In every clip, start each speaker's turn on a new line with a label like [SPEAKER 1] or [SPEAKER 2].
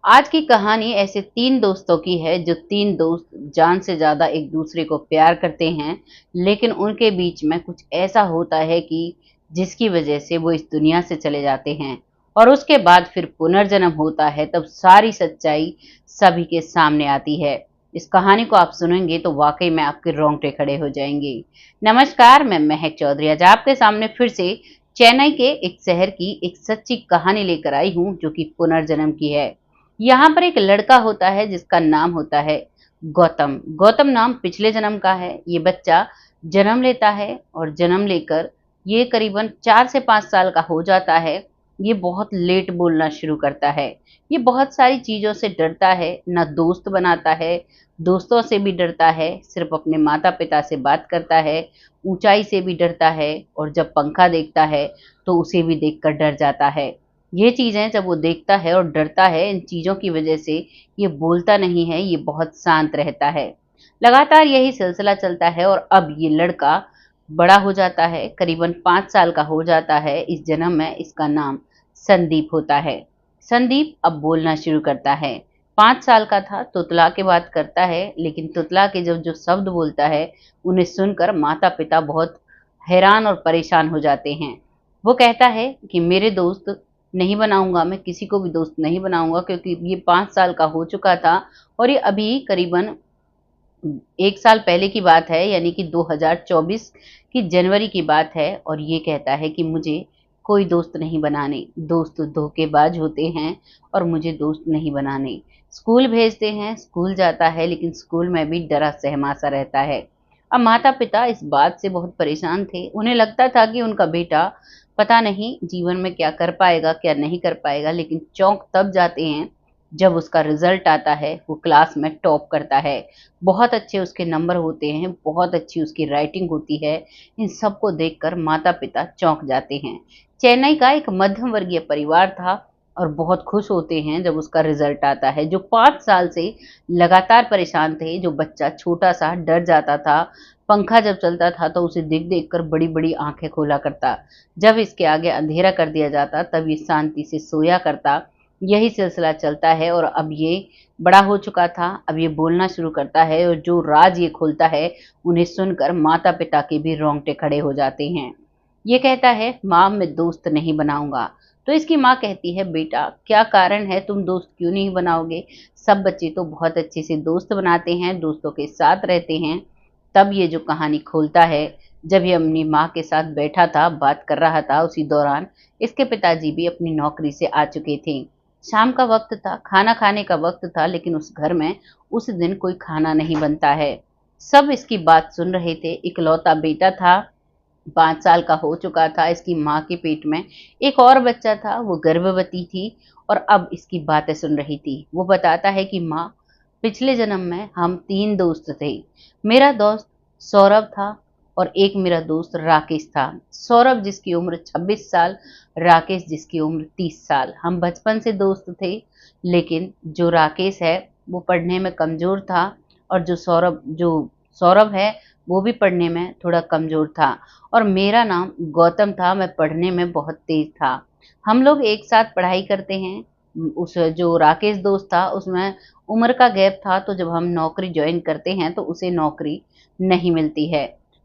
[SPEAKER 1] आज की कहानी ऐसे 3 दोस्तों की है जो 3 दोस्त जान से ज़्यादा एक-दूसरे को प्यार करते हैं, लेकिन उनके बीच में कुछ ऐसा होता है कि जिसकी वजह से वो इस दुनिया से चले जाते हैं और उसके बाद फिर पुनर्जन्म होता है, तब सारी सच्चाई सभी के सामने आती है। इस कहानी को आप सुनेंगे तो वाक़ई में आपके रोंगटे खड़े हो जाएँगे। नमस्कार, मैं महक चौधरी आज आपके सामने फिर से चेन्नई के एक शहर की एक सच्ची कहानी लेकर आई हूँ, जो कि पुनर्जन्म की है। यहाँ पर एक लड़का होता है जिसका नाम होता है गौतम। गौतम नाम पिछले जन्म का है। ये बच्चा जन्म लेता है और जन्म लेकर ये करीबन 4 से 5 साल का हो जाता है। ये बहुत लेट बोलना शुरू करता है। ये बहुत सारी चीज़ों से डरता है, ना दोस्त बनाता है, दोस्तों से भी डरता है, सिर्फ़ अपने माता-पिता से बात करता है, ऊँचाई से भी डरता है और जब पंखा देखता है तो उसे भी देखकर डर जाता है। ये चीज़ें जब वो देखता है और डरता है, इन चीज़ों की वजह से ये बोलता नहीं है, ये बहुत शांत रहता है। लगातार यही सिलसिला चलता है और अब ये लड़का बड़ा हो जाता है, करीबन 5 साल का हो जाता है इस जन्म में। इसका नाम संदीप होता है। संदीप अब बोलना शुरू करता है। 5 साल का था, तुतला के बात करता है, लेकिन तुतला के जब जो शब्द बोलता है, उन्हें सुनकर माता-पिता बहुत हैरान और परेशान हो जाते हैं। वो कहता है कि मेरे दोस्त नहीं बनाऊँगा, मैं किसी को भी दोस्त नहीं बनाऊँगा, क्योंकि ये 5 साल का हो चुका था और ये अभी करीबन 1 साल पहले की बात है, यानी कि 2024 की जनवरी की बात है और ये कहता है कि मुझे कोई दोस्त नहीं बनाने, दोस्त धोखेबाज होते हैं और मुझे दोस्त नहीं बनाने। स्कूल भेजते हैं, स्कूल जाता है, लेकिन स्कूल में भी डरा-सहमा सा रहता है। अब माता-पिता इस बात से बहुत परेशान थे। उन्हें लगता था कि उनका बेटा पता नहीं जीवन में क्या कर पाएगा, क्या नहीं कर पाएगा, लेकिन चौंक तब जाते हैं जब उसका रिज़ल्ट आता है, वो क्लास में टॉप करता है। बहुत अच्छे उसके नंबर होते हैं, बहुत अच्छी उसकी राइटिंग होती है। इन सबको देखकर माता-पिता चौंक जाते हैं। चेन्नई का एक मध्यम वर्गीय परिवार था और बहुत खुश होते हैं जब उसका रिज़ल्ट आता है। जो 5 साल से लगातार परेशान थे, जो बच्चा छोटा-सा डर जाता था, पंखा जब चलता था तो उसे देख-देख कर बड़ी-बड़ी आँखें खोला करता। जब इसके आगे अंधेरा कर दिया जाता, तब ये शांति से सोया करता। यही सिलसिला चलता है और अब ये बड़ा हो चुका था, अब ये बोलना शुरू करता है और जो राज़ ये खोलता है, उन्हें सुनकर माता-पिता के भी रोंगटे खड़े हो जाते हैं। ये कहता है, "माँ, मैं दोस्त नहीं बनाऊँगा।" तो इसकी माँ कहती है, "बेटा, क्या कारण है, तुम दोस्त क्यों नहीं बनाओगे? सब बच्चे तो बहुत अच्छे से दोस्त बनाते हैं, दोस्तों के साथ रहते हैं।" तब ये जो कहानी खोलता है, जब ये अपनी माँ के साथ बैठा था, बात कर रहा था, उसी दौरान इसके पिताजी भी अपनी नौकरी से आ चुके थे। शाम का वक़्त था, खाना खाने का वक़्त था, लेकिन उस घर में उस दिन कोई खाना नहीं बनता है। सब इसकी बात सुन रहे थे, इकलौता बेटा था, 5 साल का हो चुका था, इसकी माँ के पेट में एक और बच्चा था, वो गर्भवती थी और अब इसकी बातें सुन रही थी। वो बताता है कि माँ, पिछले जन्म में हम 3 दोस्त थे। मेरा दोस्त सौरभ था और एक मेरा दोस्त राकेश था। सौरभ जिसकी उम्र 26 साल, राकेश जिसकी उम्र 30 साल। हम बचपन से दोस्त थे, लेकिन जो राकेश है, वो पढ़ने में कमज़ोर था और जो सौरभ है, वो भी पढ़ने में थोड़ा कमज़ोर था और मेरा नाम गौतम था, मैं पढ़ने में बहुत तेज़ था। हम लोग एक साथ पढ़ाई करते हैं। उस जो राकेश दोस्त था, उसमें उम्र का गैप था, तो जब हम नौकरी जॉइन करते हैं, तो उसे नौकरी नहीं मिलती है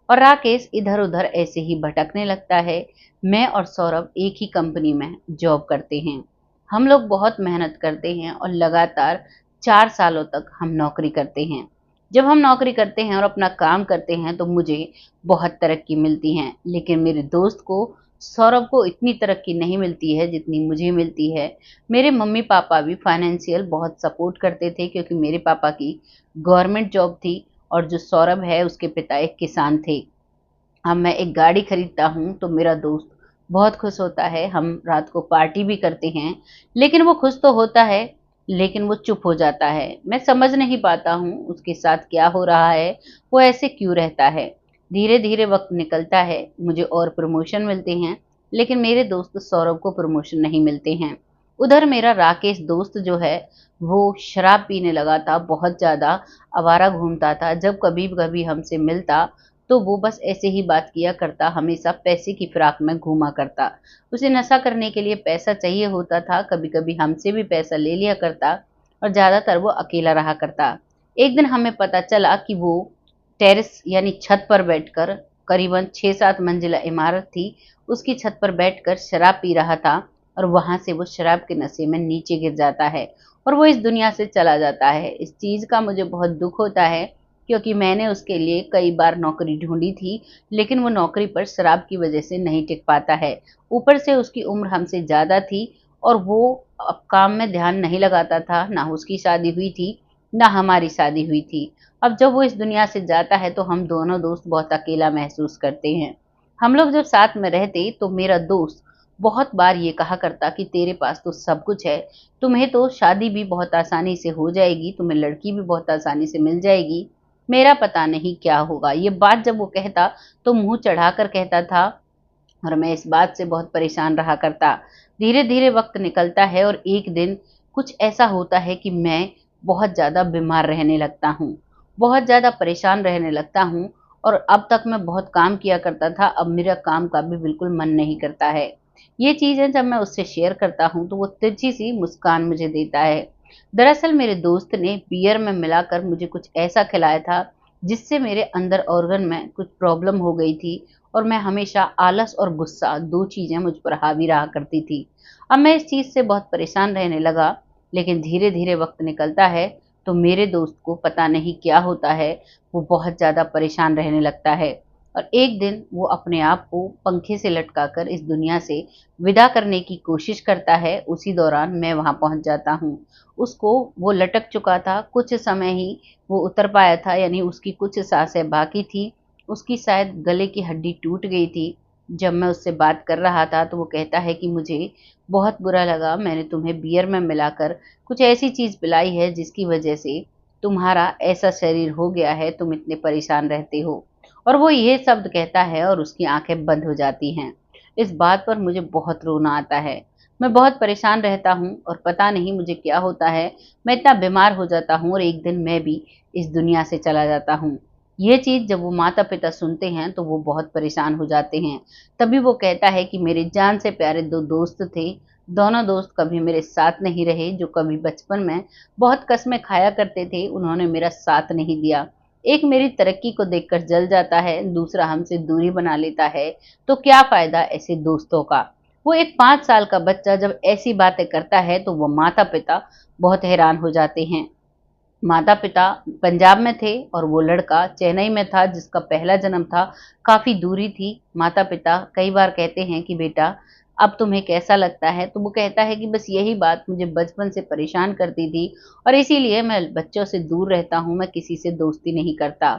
[SPEAKER 1] और राकेश इधर-उधर ऐसे ही भटकने लगता है। मैं और सौरभ एक ही कंपनी में जॉब करते हैं। हम लोग बहुत मेहनत करते हैं और लगातार 4 सालों तक हम नौकरी करते हैं। जब हम नौकरी करते हैं और अपना काम करते हैं, तो मुझे बहुत तरक्की मिलती है, लेकिन मेरे दोस्त को, सौरभ को इतनी तरक्की नहीं मिलती है जितनी मुझे मिलती है। मेरे मम्मी-पापा भी फाइनेंशियल बहुत सपोर्ट करते थे, क्योंकि मेरे पापा की गवर्नमेंट जॉब थी और जो सौरभ है, उसके पिता एक किसान थे। अब मैं एक गाड़ी खरीदता हूँ तो मेरा दोस्त बहुत खुश होता है, हम रात को पार्टी भी करते हैं, लेकिन वो खुश तो होता है, लेकिन वो चुप हो जाता है। मैं समझ नहीं पाता हूँ उसके साथ क्या हो रहा है, वो ऐसे क्यों रहता है। धीरे-धीरे वक़्त निकलता है, मुझे और प्रमोशन मिलते हैं, लेकिन मेरे दोस्त सौरभ को प्रमोशन नहीं मिलते हैं। उधर मेरा राकेश दोस्त जो है, वो शराब पीने लगा था, बहुत ज़्यादा आवारा घूमता था, जब कभी-कभी हमसे मिलता तो वो बस ऐसे ही बात किया करता, हमेशा पैसे की फिराक में घूमा करता। उसे नशा करने के लिए पैसा चाहिए होता था, कभी-कभी हमसे भी पैसा ले लिया करता और ज़्यादातर वो अकेला रहा करता। एक दिन हमें पता चला कि वो टेरेस यानी छत पर बैठकर, करीबन 6-7 मंजिला इमारत थी, उसकी छत पर बैठकर शराब पी रहा था और वहाँ से वो शराब के नशे में नीचे गिर जाता है और वो इस दुनिया से चला जाता है। इस चीज़ का मुझे बहुत दुःख होता है, क्योंकि मैंने उसके लिए कई बार नौकरी ढूँढी थी, लेकिन वो नौकरी पर शराब की वजह से नहीं टिक पाता है। ऊपर से उसकी उम्र हमसे ज़्यादा थी और वो अब काम में ध्यान नहीं लगाता था, ना उसकी शादी हुई थी, ना हमारी शादी हुई थी। अब जब वो इस दुनिया से जाता है तो हम दोनों दोस्त बहुत अकेला महसूस करते हैं। हम लोग जब साथ में रहते तो मेरा दोस्त बहुत बार ये कहा करता कि तेरे पास तो सब कुछ है, तुम्हें तो शादी भी बहुत आसानी से हो जाएगी, तुम्हें लड़की भी बहुत आसानी से मिल जाएगी, मेरा पता नहीं क्या होगा। ये बात जब वो कहता तो मुँह चढ़ाकर कहता था और मैं इस बात से बहुत परेशान रहा करता। धीरे-धीरे वक़्त निकलता है और एक दिन कुछ ऐसा होता है कि मैं बहुत ज़्यादा बीमार रहने लगता हूँ। बहुत ज़्यादा परेशान रहने लगता हूँ और अब तक मैं बहुत काम किया करता था, अब मेरा काम का भी बिल्कुल मन नहीं करता है। ये चीज़ें जब मैं उससे शेयर करता हूँ, तो वो तिरछी-सी मुस्कान मुझे देता है। दरअसल मेरे दोस्त ने बियर में मिलाकर मुझे कुछ ऐसा खिलाया था, जिससे मेरे अंदर ऑर्गन में कुछ प्रॉब्लम हो गई थी और मैं हमेशा आलस और गुस्सा 2 चीज़ें मुझ पर हावी रहा करती थी। अब मैं इस चीज़ से बहुत परेशान रहने लगा, लेकिन धीरे-धीरे वक़्त निकलता है, तो मेरे दोस्त को पता नहीं क्या होता है, वो बहुत ज़्यादा परेशान रहने लगता है और एक दिन वो अपने आप को पंखे से लटकाकर इस दुनिया से विदा करने की कोशिश करता है, उसी दौरान मैं वहाँ पहुँच जाता हूँ। उसको वो लटक चुका था, कुछ समय ही वो उतर पाया था, यानी उसकी कुछ साँसें बाकी थी, उसकी शायद गले की हड्डी टूट गई थी। जब मैं उससे बात कर रहा था तो वो कहता है कि मुझे बहुत बुरा लगा, मैंने तुम्हें बियर में मिलाकर कुछ ऐसी चीज़ पिलाई है जिसकी वजह से तुम्हारा ऐसा शरीर हो गया है, तुम इतने परेशान रहते हो। और वो ये शब्द कहता है और उसकी आँखें बंद हो जाती हैं। इस बात पर मुझे बहुत रोना आता है। मैं बहुत परेशान रहता हूँ और पता नहीं मुझे क्या होता है, मैं इतना बीमार हो जाता हूँ और एक दिन मैं भी इस दुनिया से चला जाता हूँ। ये चीज़ जब वो माता-पिता सुनते हैं तो वो बहुत परेशान हो जाते हैं। तभी वो कहता है कि मेरे जान से प्यारे 2 दोस्त थे, दोनों दोस्त कभी मेरे साथ नहीं रहे, जो कभी बचपन में बहुत कस्में खाया करते थे, उन्होंने मेरा साथ नहीं दिया। एक मेरी तरक्की को देखकर जल जाता है, दूसरा हमसे दूरी बना लेता है, तो क्या फ़ायदा ऐसे दोस्तों का? वो एक 5 साल का बच्चा जब ऐसी बातें करता है तो वो माता-पिता बहुत हैरान हो जाते हैं। माता-पिता पंजाब में थे और वो लड़का चेन्नई में था जिसका पहला जन्म था, काफ़ी दूरी थी। माता-पिता कई बार कहते हैं कि बेटा अब तुम्हें कैसा लगता है? तो वो कहता है कि बस यही बात मुझे बचपन से परेशान करती थी और इसीलिए मैं बच्चों से दूर रहता हूँ, मैं किसी से दोस्ती नहीं करता।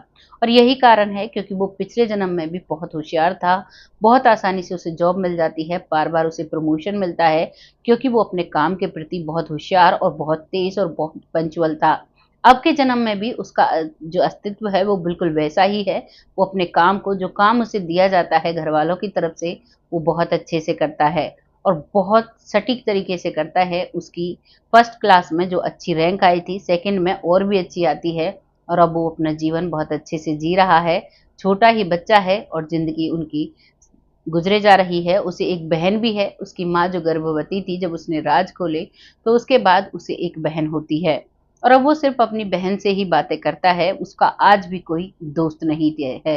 [SPEAKER 1] और यही कारण है क्योंकि वो पिछले जन्म में भी बहुत होशियार था, बहुत आसानी से उसे जॉब मिल जाती है, बार-बार उसे प्रमोशन मिलता है क्योंकि वो अपने काम के प्रति बहुत होशियार और बहुत तेज़ और बहुत पंक्चुअल था। अब के जन्म में भी उसका जो अस्तित्व है वो बिल्कुल वैसा ही है। वो अपने काम को, जो काम उसे दिया जाता है घरवालों की तरफ से, वो बहुत अच्छे से करता है और बहुत सटीक तरीके से करता है। उसकी फर्स्ट क्लास में जो अच्छी रैंक आई थी, सेकंड में और भी अच्छी आती है और अब वो अपना जीवन बहुत अच्छे से जी रहा है। छोटा ही बच्चा है और ज़िंदगी उनकी गुज़रे जा रही है। उसे एक बहन भी है, उसकी माँ जो गर्भवती थी जब उसने राज खोले, तो उसके बाद उसे एक बहन होती है और अब वो सिर्फ़ अपनी बहन से ही बातें करता है, उसका आज भी कोई दोस्त नहीं है।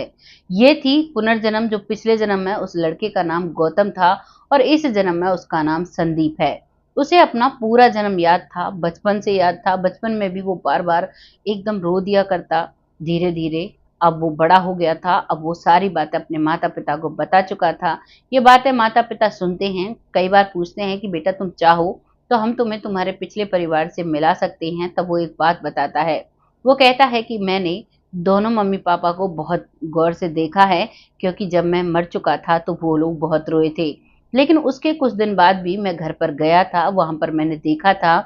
[SPEAKER 1] ये थी पुनर्जन्म, जो पिछले जन्म में उस लड़के का नाम गौतम था और इस जन्म में उसका नाम संदीप है। उसे अपना पूरा जन्म याद था, बचपन से याद था, बचपन में भी वो बार-बार एकदम रो दिया करता। धीरे-धीरे अब वो बड़ा हो गया था, अब वो सारी बातें अपने माता-पिता को बता चुका था। ये बातें माता-पिता सुनते हैं, कई बार पूछते हैं कि बेटा तुम चाहो तो हम तुम्हें तुम्हारे पिछले परिवार से मिला सकते हैं, तब वो एक बात बताता है। वो कहता है कि मैंने दोनों मम्मी-पापा को बहुत गौर से देखा है, क्योंकि जब मैं मर चुका था तो वो लोग बहुत रोए थे। लेकिन उसके कुछ दिन बाद भी मैं घर पर गया था, वहाँ पर मैंने देखा था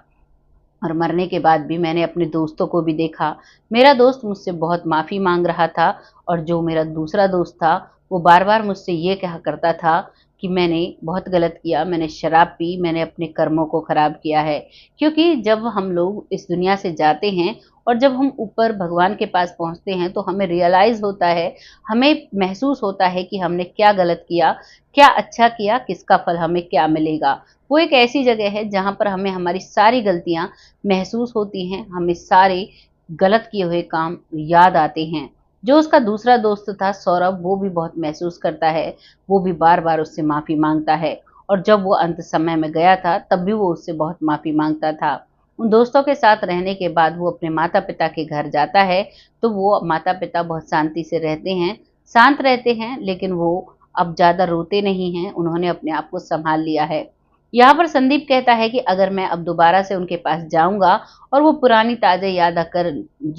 [SPEAKER 1] और मरने के बाद भी मैंने अपने दोस्तों को भी देखा। मेरा दोस्त मुझसे बहुत माफ़ी माँग रहा था और जो मेरा दूसरा दोस्त था, वो बार-बार मुझसे ये कहा करता था कि मैंने बहुत गलत किया, मैंने शराब पी, मैंने अपने कर्मों को खराब किया है। क्योंकि जब हम लोग इस दुनिया से जाते हैं और जब हम ऊपर भगवान के पास पहुँचते हैं तो हमें रियलाइज़ होता है, हमें महसूस होता है कि हमने क्या गलत किया, क्या अच्छा किया, किसका फल हमें क्या मिलेगा। वो एक ऐसी जगह है जहाँ पर हमें हमारी सारी गलतियाँ महसूस होती हैं, हमें सारे गलत किए हुए काम याद आते हैं। जो उसका दूसरा दोस्त था सौरभ, वो भी बहुत महसूस करता है, वो भी बार-बार उससे माफ़ी माँगता है और जब वो अंत समय में गया था, तब भी वो उससे बहुत माफ़ी माँगता था। उन दोस्तों के साथ रहने के बाद वो अपने माता-पिता के घर जाता है, तो वो माता-पिता बहुत शांति से रहते हैं, शांत रहते हैं, लेकिन वो अब ज़्यादा रोते नहीं हैं, उन्होंने अपने आप को सँभाल लिया है। यहाँ पर संदीप कहता है कि अगर मैं अब दोबारा से उनके पास जाऊँगा और वो पुरानी ताज़ा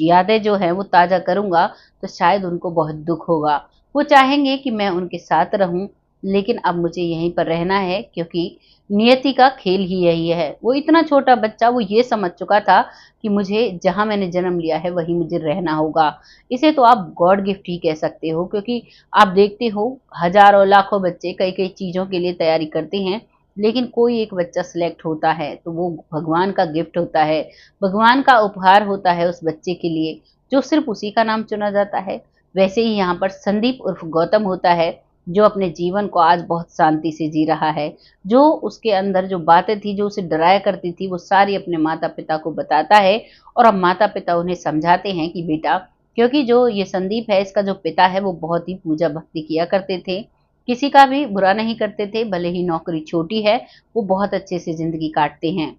[SPEAKER 1] यादें जो हैं वो ताज़ा करूँगा, तो शायद उनको बहुत दुःख होगा। वो चाहेंगे कि मैं उनके साथ रहूँ, लेकिन अब मुझे यहीं पर रहना है क्योंकि नियति का खेल ही यही है। वो इतना छोटा बच्चा वो ये समझ चुका था कि मुझे जहाँ मैंने जन्म लिया है वहीं मुझे रहना होगा। इसे तो आप गॉड गिफ्ट ही कह सकते हो क्योंकि आप देखते हो हज़ारों लाखों बच्चे कई-कई चीज़ों के लिए तैयारी करते हैं, लेकिन कोई एक बच्चा सिलेक्ट होता है तो वो भगवान का गिफ्ट होता है, भगवान का उपहार होता है उस बच्चे के लिए, जो सिर्फ़ उसी का नाम चुना जाता है। वैसे ही यहाँ पर संदीप उर्फ गौतम होता है, जो अपने जीवन को आज बहुत शांति से जी रहा है। जो उसके अंदर जो बातें थी, जो उसे डराया करती थी, वो सारी अपने माता-पिता को बताता है और अब माता-पिता उन्हें समझाते हैं कि बेटा, क्योंकि जो ये संदीप है, इसका जो पिता है, वो बहुत ही पूजा-भक्ति किया करते थे। किसी का भी बुरा नहीं करते थे, भले ही नौकरी छोटी है, वो बहुत अच्छे से ज़िंदगी काटते हैं।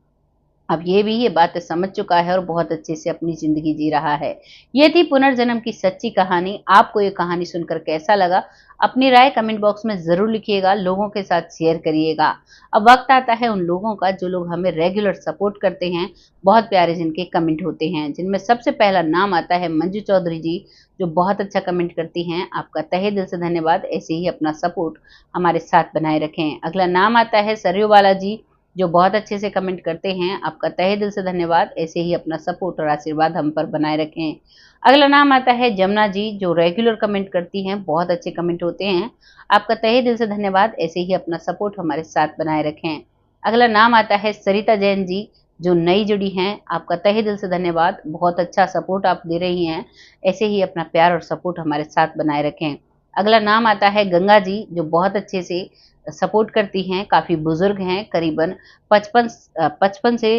[SPEAKER 1] अब ये भी ये बातें समझ चुका है और बहुत अच्छे से अपनी ज़िंदगी जी रहा है। ये थी पुनर्जन्म की सच्ची कहानी। आपको ये कहानी सुनकर कैसा लगा? अपनी राय कमेंट बॉक्स में ज़रूर लिखिएगा, लोगों के साथ शेयर करिएगा। अब वक़्त आता है उन लोगों का जो लोग हमें रेगुलर सपोर्ट करते हैं, बहुत प्यारे जिनके कमेंट होते हैं, जिनमें सबसे पहला नाम आता है मंजू चौधरी जी, जो बहुत अच्छा कमेंट करती हैं। आपका तहे दिल से धन्यवाद, ऐसे ही अपना सपोर्ट हमारे साथ बनाए रखें। अगला नाम आता है सरयू बाला जी, जो बहुत अच्छे से कमेंट करते हैं। आपका तहे दिल से धन्यवाद, ऐसे ही अपना सपोर्ट और आशीर्वाद हम पर बनाए रखें। अगला नाम आता है जमुना जी, जो रेगुलर कमेंट करती हैं, बहुत अच्छे कमेंट होते हैं। आपका तहे दिल से धन्यवाद, ऐसे ही अपना सपोर्ट हमारे साथ बनाए रखें। अगला नाम आता है सरिता जैन जी, जो नई जुड़ी हैं। आपका तहे दिल से धन्यवाद, बहुत अच्छा सपोर्ट आप दे रही हैं, ऐसे ही अपना प्यार और सपोर्ट हमारे साथ बनाए रखें। अगला नाम आता है गंगा जी, जो बहुत अच्छे से सपोर्ट करती हैं, काफ़ी बुज़ुर्ग हैं, करीबन 55 से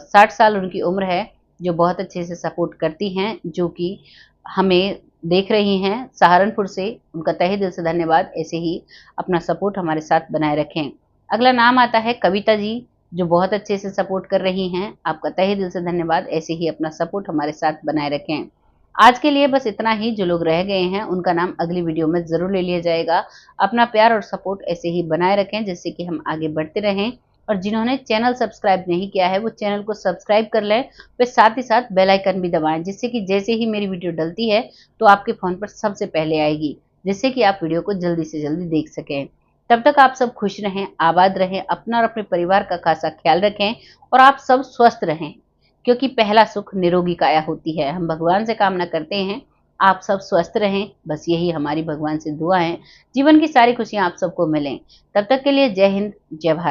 [SPEAKER 1] 60 साल उनकी उम्र है, जो बहुत अच्छे से सपोर्ट करती हैं, जो कि हमें देख रही हैं सहारनपुर से। उनका तहे दिल से धन्यवाद, ऐसे ही अपना सपोर्ट हमारे साथ बनाए रखें। अगला नाम आता है कविता जी, जो बहुत अच्छे से सपोर्ट कर रही हैं। आपका तहे दिल से धन्यवाद, ऐसे ही अपना सपोर्ट हमारे साथ बनाए रखें। आज के लिए बस इतना ही। जो लोग रह गए हैं उनका नाम अगली वीडियो में ज़रूर ले लिया जाएगा। अपना प्यार और सपोर्ट ऐसे ही बनाए रखें जिससे कि हम आगे बढ़ते रहें, और जिन्होंने चैनल सब्सक्राइब नहीं किया है वो चैनल को सब्सक्राइब कर लें, फिर साथ ही साथ बेल आइकन भी दबाएं, जिससे कि जैसे ही मेरी वीडियो डलती है तो आपके फ़ोन पर सबसे पहले आएगी, जिससे कि आप वीडियो को जल्दी से जल्दी देख सकें। तब तक आप सब खुश रहें, आबाद रहें, अपना और अपने परिवार का खासा ख्याल रखें और आप सब स्वस्थ रहें, क्योंकि पहला सुख निरोगी काया होती है। हम भगवान से कामना करते हैं आप सब स्वस्थ रहें, बस यही हमारी भगवान से दुआ है। जीवन की सारी खुशियाँ आप सबको मिलें। तब तक के लिए जय हिंद, जय भारत।